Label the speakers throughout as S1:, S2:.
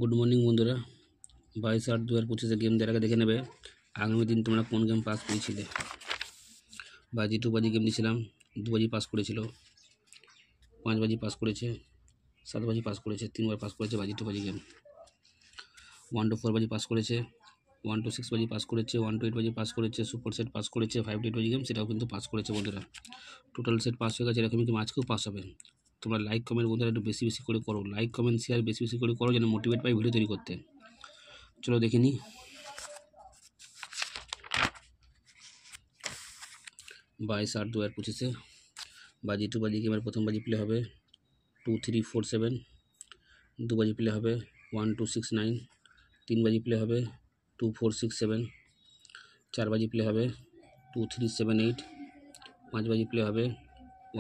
S1: Good morning বন্ধুরা। 22/8/2025 game দেওয়ার আগে দেখে নেবে আগামী দিন তোমরা কোন গেম পাস পেয়েছিলে। বাজি 2 বাজি গেম দিয়েছিলাম, 2 বাজি পাস করেছিল, 5 বাজি পাস করেছে, 7 বাজি পাস করেছে, 3 বার পাস করেছে বাজি 2 বাজি গেম। 1 to 4 বাজি পাস করেছে, 1 to 6 বাজি পাস করেছে, 1 to 8 বাজি পাস করেছে, সুপার সেট পাস করেছে, 5 to 8 বাজি গেম সেটাও কিন্তু পাস করেছে বন্ধুরা। টোটাল সেট পাস হয়ে গেছে, এরকমই কিন্তু আজকেও পাস হবে। তোমরা লাইক কমেন্ট বন্ধুরা একটু বেশি বেশি করে করো, লাইক কমেন্ট শেয়ার বেশি বেশি করে করো যেন মোটিভেট পাই ভিডিও তৈরি করতে। চলো দেখে নিই। 22/8/2025 বাজি 2 বাজি গেমের প্রথম বাজি প্লে হবে 2 3 4 7, 2 বাজি প্লে হবে 1 2 6 9, 3 বাজি প্লে হবে 2 4 6 7, 4 বাজি প্লে হবে 2 3 7 8, 5 বাজি প্লে হবে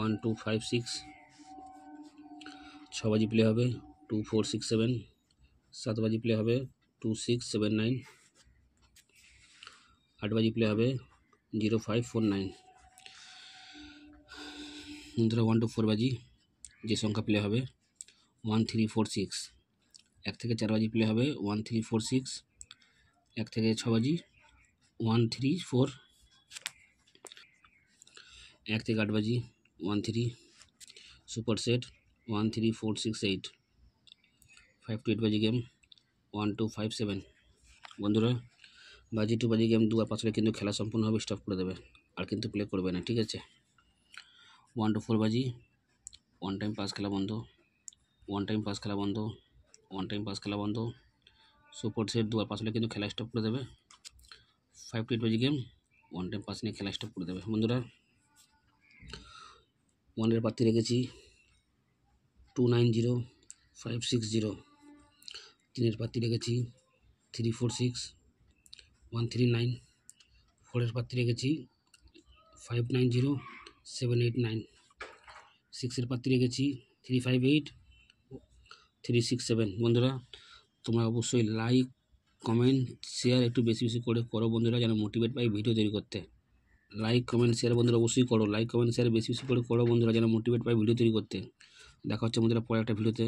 S1: 1 2 5 6, 6 বাজি প্লে হবে 2 4 6 7, 7 বাজি প্লে হবে 2 6 7 9, 8 বাজি প্লে হবে 0 5 4 9। বন্ধুরা 1 to 4 বাজি যে সংখ্যা প্লে হবে 1 3 4 6, 1 থেকে 4 বাজি প্লে হবে 1 3 4 6, 1 থেকে 6 বাজি 1 3 4, 1 থেকে 8 বাজি 1 3, সুপার সেট 1 3 4 6 8, 5 to 8 বাজি গেম 1 2 5 7। বন্ধুরা বাজি 2 বাজি গেম দুবার পাস হলে কিন্তু খেলা সম্পূর্ণ হবে, স্টপ করে দেবে আর কিন্তু প্লে করবে না, ঠিক আছে। 1 to 4 বাজি 1 টাইম পাস খেলা বন্ধ, 1 টাইম পাস খেলা বন্ধ, 1 টাইম পাস খেলা বন্ধ, সুপার সেট দুবার পাস হলে কিন্তু খেলা স্টপ করে দেবে। 5 to 8 বাজি গেম 1 টাইম পাস নিয়ে খেলা স্টপ করে দেবে। বন্ধুরা 1 এর প্রার্থী রেখেছি 290 560, 3 এর প্রার্থী রেখেছি 346 139, 4 এর প্রার্থী রেখেছি 590 789, 6 এর প্রার্থী রেখেছি 358 367। বন্ধুরা তোমরা অবশ্যই লাইক কমেন্ট শেয়ার একটু বেশি বেশি করে করো বন্ধুরা, যেন মোটিভেট পাই ভিডিও তৈরি করতে। লাইক কমেন্ট শেয়ার বন্ধুরা অবশ্যই করো, লাইক কমেন্ট শেয়ার বেশি বেশি করে করো বন্ধুরা, যেন মোটিভেট পাই ভিডিও তৈরি করতে। দেখা হচ্ছে বন্ধুরা পরে একটা ভিডিওতে।